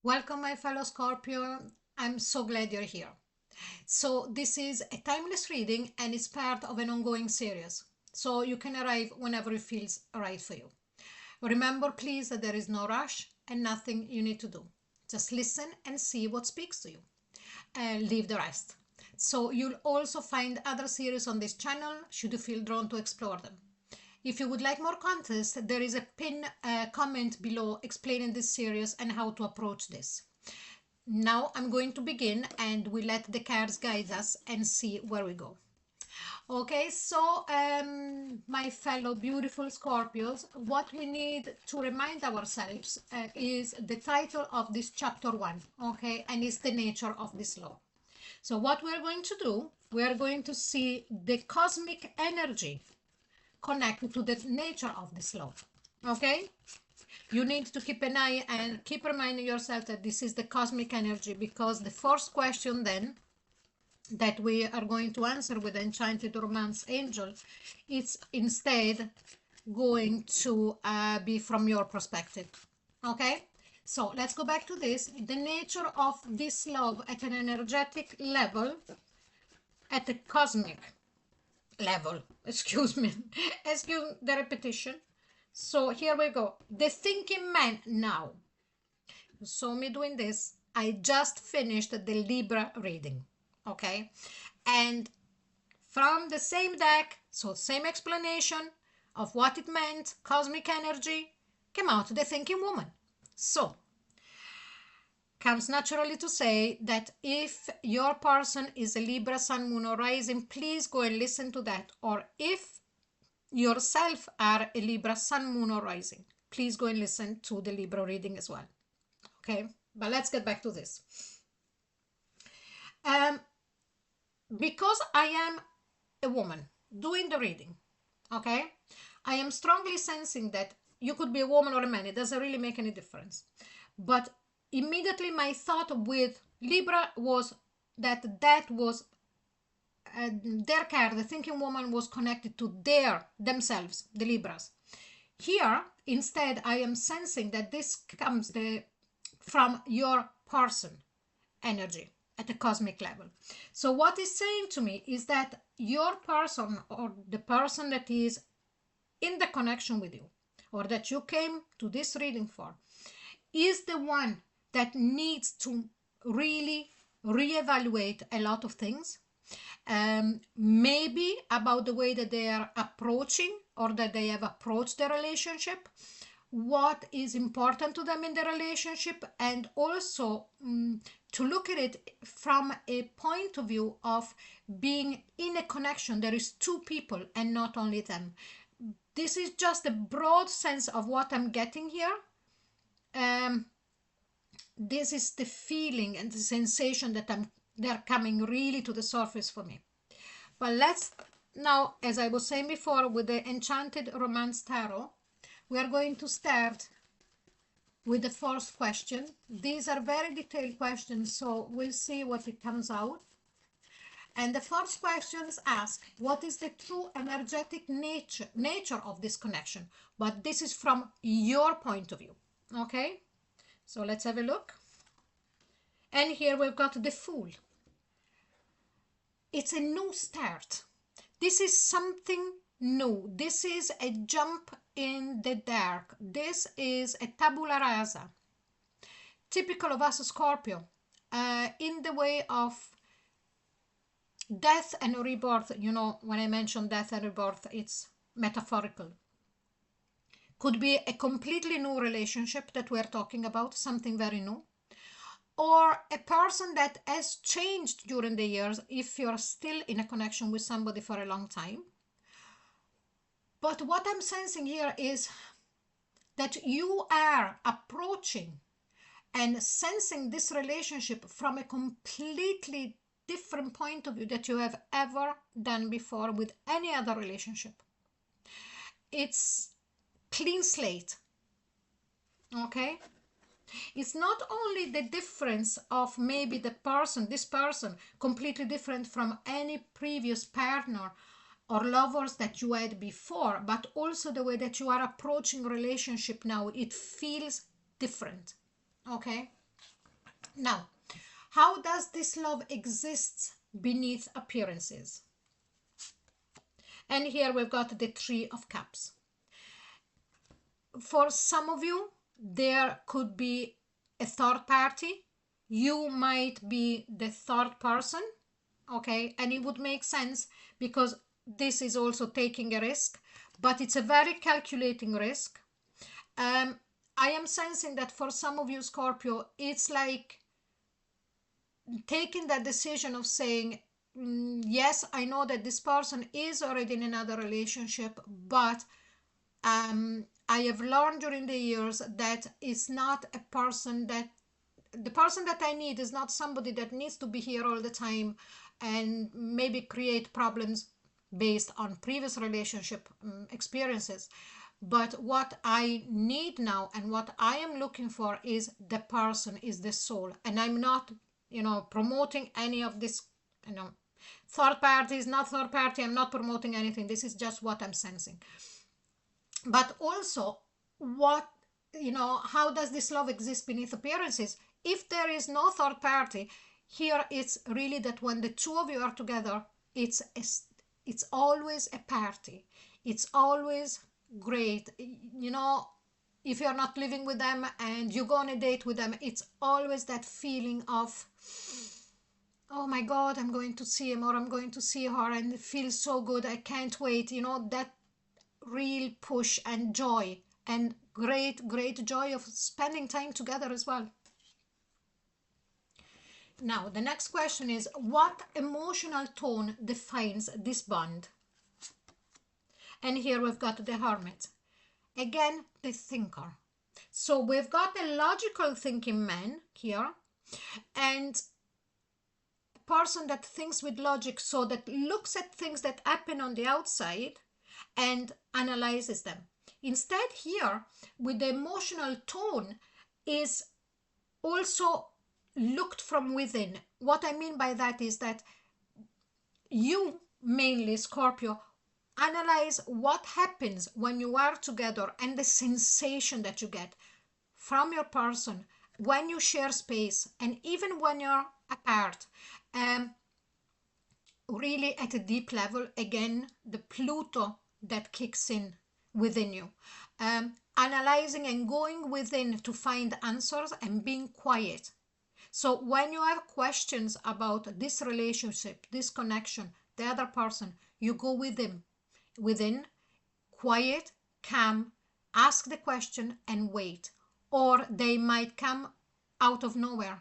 Welcome, my fellow Scorpio. I'm so glad you're here. So, this is a timeless reading and it's part of an ongoing series. So, you can arrive whenever it feels right for you. Remember, please, that there is no rush and nothing you need to do. Just listen and see what speaks to you and leave the rest. So, you'll also find other series on this channel should you feel drawn to explore them. If you would like more context, there is a pin comment below explaining this series and how to approach this. Now I'm going to begin and we let the cards guide us and see where we go. Okay, so my fellow beautiful Scorpios, what we need to remind ourselves is the title of this chapter 1, okay, and it's the nature of this law. So what we're going to do, we're going to see the cosmic energy connected to the nature of this law, okay? You need to keep an eye and keep reminding yourself that this is the cosmic energy, because the first question then that we are going to answer with the Enchanted Romance Angel, it's instead going to be from your perspective, okay? So let's go back to this. The nature of this love at an energetic level, at the cosmic level, excuse me, excuse the repetition. So here we go. The thinking man now. You saw me doing this. I just finished the Libra reading, okay? And from the same deck, so same explanation of what it meant, cosmic energy, came out the thinking woman. So comes naturally to say that if your person is a Libra, Sun, Moon, or Rising, please go and listen to that. Or if yourself are a Libra, Sun, Moon, or Rising, please go and listen to the Libra reading as well. Okay, but let's get back to this. Because I am a woman doing the reading, okay, I am strongly sensing that you could be a woman or a man. It doesn't really make any difference. But immediately my thought with Libra was that was their card, the thinking woman, was connected to themselves, the Libras. Here, instead, I am sensing that this comes from your person energy at the cosmic level. So what is saying to me is that your person, or the person that is in the connection with you, or that you came to this reading for, is the one that needs to really reevaluate a lot of things, maybe about the way that they are approaching or that they have approached the relationship, what is important to them in the relationship, and also to look at it from a point of view of being in a connection. There is two people and not only them. This is just a broad sense of what I'm getting here. This is the feeling and the sensation that they're coming really to the surface for me. But let's now, as I was saying before, with the Enchanted Romance Tarot, we are going to start with the first question. These are very detailed questions, so we'll see what it comes out. And the first questions ask, what is the true energetic nature of this connection? But this is from your point of view, okay? So let's have a look. And here we've got the Fool. It's a new start. This is something new. This is a jump in the dark. This is a tabula rasa. Typical of us Scorpio, in the way of death and rebirth. You know, when I mention death and rebirth, it's metaphorical. Could be a completely new relationship that we're talking about, something very new. Or a person that has changed during the years if you're still in a connection with somebody for a long time. But what I'm sensing here is that you are approaching and sensing this relationship from a completely different point of view that you have ever done before with any other relationship. It's clean slate, okay? It's not only the difference of maybe this person completely different from any previous partner or lovers that you had before, but also the way that you are approaching relationship now. It feels different, okay? Now, how does this love exist beneath appearances? And here we've got the Three of Cups. For some of you, there could be a third party. You might be the third person, okay? And it would make sense because this is also taking a risk, but it's a very calculating risk. I am sensing that for some of you, Scorpio, it's like taking that decision of saying, yes, I know that this person is already in another relationship, but I have learned during the years that it's not a person that the person that I need is not somebody that needs to be here all the time and maybe create problems based on previous relationship experiences. But what I need now and what I am looking for is the person, is the soul. And I'm not, promoting any of this, third party is not third party. I'm not promoting anything. This is just what I'm sensing. But also, how does this love exist beneath appearances? If there is no third party, here it's really that when the two of you are together, it's always a party. It's always great. If you're not living with them and you go on a date with them, it's always that feeling of, oh my God, I'm going to see him or I'm going to see her and it feels so good. I can't wait. That real push and joy and great joy of spending time together as well. Now, the next question is, what emotional tone defines this bond? And here we've got the Hermit. Again, the thinker. So we've got a logical thinking man here and a person that thinks with logic, so that looks at things that happen on the outside and analyzes them. Instead, here, with the emotional tone, is also looked from within. What I mean by that is that you, mainly Scorpio, analyze what happens when you are together and the sensation that you get from your person when you share space and even when you're apart. Really at a deep level, again, the Pluto that kicks in within you. Analyzing and going within to find answers and being quiet. So when you have questions about this relationship, this connection, the other person, you go within, quiet, calm, ask the question and wait. Or they might come out of nowhere.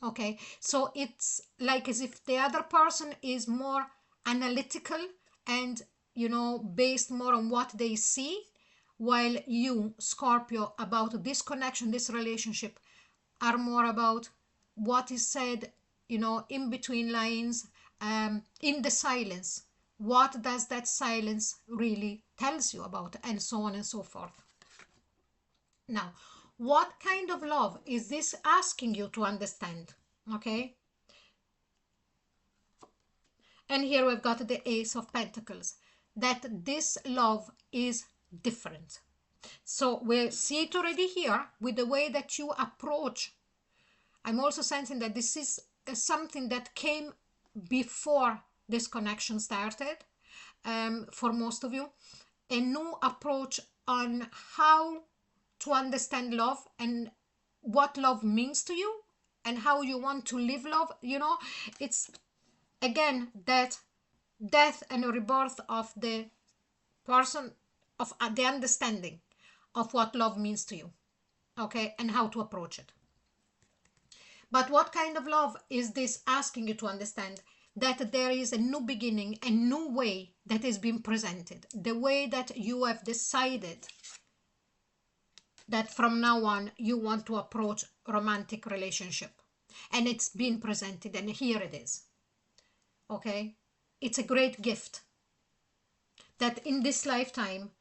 Okay, so it's like as if the other person is more analytical and, based more on what they see, while you, Scorpio, about this connection, this relationship, are more about what is said, in between lines, in the silence. What does that silence really tells you about, and so on and so forth. Now, what kind of love is this asking you to understand? Okay. And here we've got the Ace of Pentacles, that this love is different. So we see it already here with the way that you approach. I'm also sensing that this is something that came before this connection started, for most of you. A new approach on how to understand love and what love means to you and how you want to live love. It's again that death and rebirth of the person, of the understanding of what love means to you, okay, and how to approach it. But what kind of love is this asking you to understand? That there is a new beginning, a new way that is being presented, the way that you have decided that from now on you want to approach romantic relationship, and it's been presented and here it is. Okay, it's a great gift that in this lifetime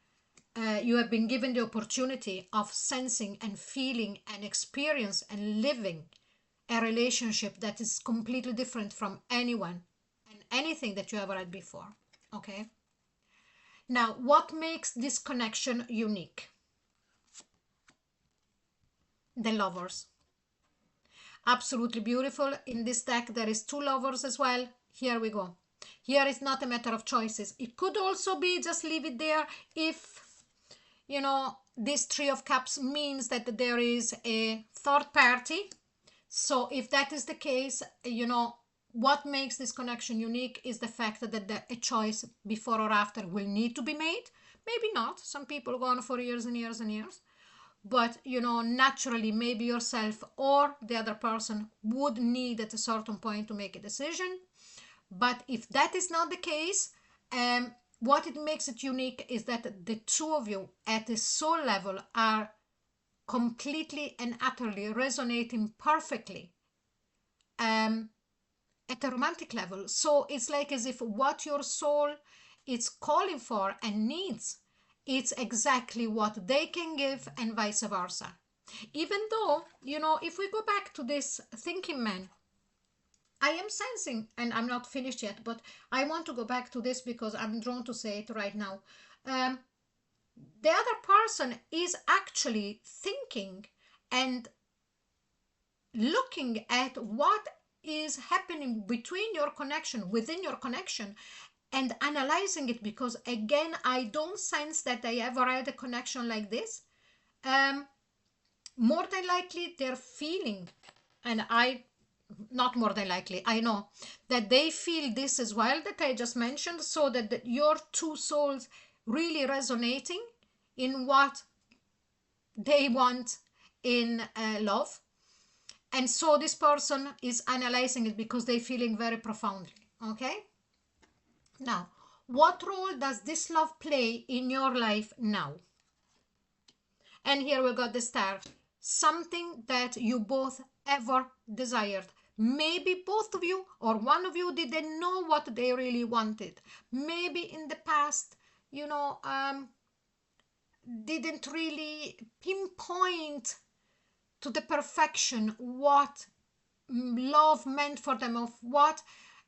you have been given the opportunity of sensing and feeling and experience and living a relationship that is completely different from anyone and anything that you ever had before. Okay, now what makes this connection unique? The Lovers. Absolutely beautiful. In this deck, there is two lovers as well. Here we go. Here is not a matter of choices. It could also be just leave it there if, you know, this Three of Cups means that there is a third party. So if that is the case, you know, what makes this connection unique is the fact that a choice before or after will need to be made. Maybe not. Some people go on for years and years and years. But, you know, naturally, maybe yourself or the other person would need at a certain point to make a decision. But if that is not the case, what it makes it unique is that the two of you at the soul level are completely and utterly resonating perfectly at a romantic level. So it's like as if what your soul is calling for and needs, it's exactly what they can give, and vice versa. Even though, you know, if we go back to this thinking man, I am sensing, and I'm not finished yet, but I want to go back to this because I'm drawn to say it right now. Um, the other person is actually thinking and looking at what is happening between your connection, within your connection, and analyzing it, because again, I don't sense that I ever had a connection like this. More than likely they're feeling, and I, not more than likely, I know that they feel this as well that I just mentioned, so that your two souls really resonating in what they want in love. And so this person is analyzing it because they're feeling very profoundly. Okay? Now, what role does this love play in your life now? And here we got the star. Something that you both ever desired. Maybe both of you or one of you didn't know what they really wanted. Maybe in the past, you know, didn't really pinpoint to the perfection what love meant for them, of what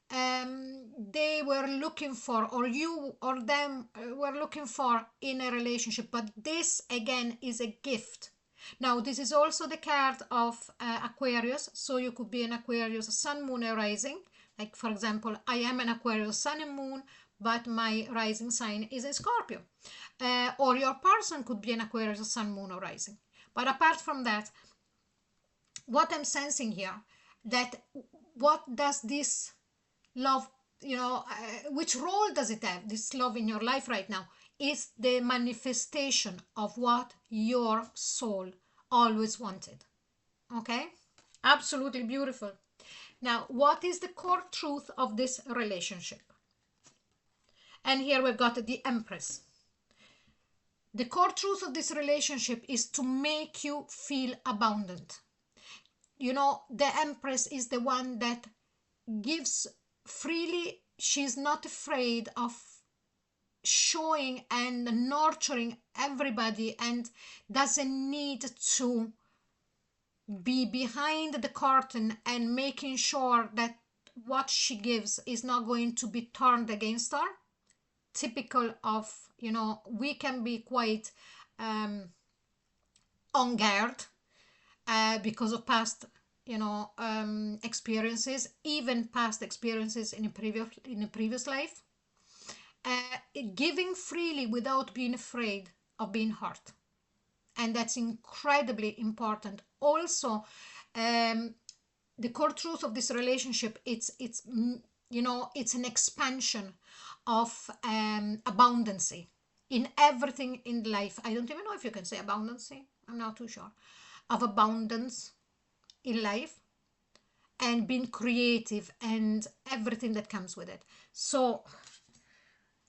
they were looking for, or you or them were looking for in a relationship. But this again is a gift. Now this is also the card of Aquarius, so you could be an Aquarius sun, moon, or rising. Like for example, I am an Aquarius sun and moon, but my rising sign is a Scorpio. Or your person could be an Aquarius sun, moon, or rising. But apart from that, what I'm sensing here, that what does this love, you know, which role does it have, this love in your life right now, is the manifestation of what your soul always wanted. Okay? Absolutely beautiful. Now, what is the core truth of this relationship? And here we've got the Empress. The core truth of this relationship is to make you feel abundant. You know, the Empress is the one that gives freely. She's not afraid of showing and nurturing everybody, and doesn't need to be behind the curtain and making sure that what she gives is not going to be turned against her. Typical of, you know, we can be quite on guard because of past, you know, experiences, even past experiences in a previous life. Giving freely without being afraid of being hurt, and that's incredibly important. Also, the core truth of this relationship, it's you know, it's an expansion of abundancy in everything in life. I don't even know if you can say abundancy, I'm not too sure, of abundance in life, and being creative and everything that comes with it. So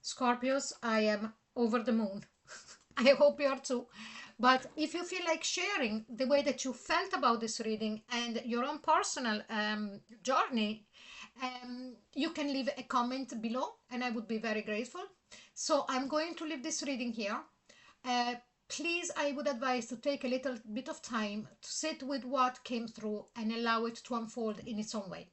Scorpios, I am over the moon. I hope you are too. But if you feel like sharing the way that you felt about this reading and your own personal journey, you can leave a comment below and I would be very grateful. So I'm going to leave this reading here. Please, I would advise to take a little bit of time to sit with what came through and allow it to unfold in its own way.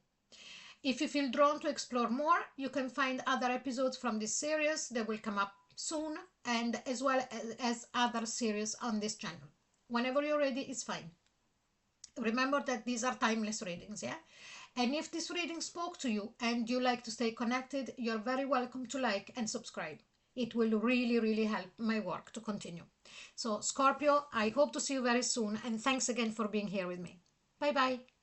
If you feel drawn to explore more, you can find other episodes from this series that will come up soon, and as well as other series on this channel. Whenever you're ready, it's fine. remember that these are timeless readings, yeah? And if this reading spoke to you and you like to stay connected, you're very welcome to like and subscribe. It will really, really help my work to continue. So, Scorpio, I hope to see you very soon, and thanks again for being here with me. Bye bye.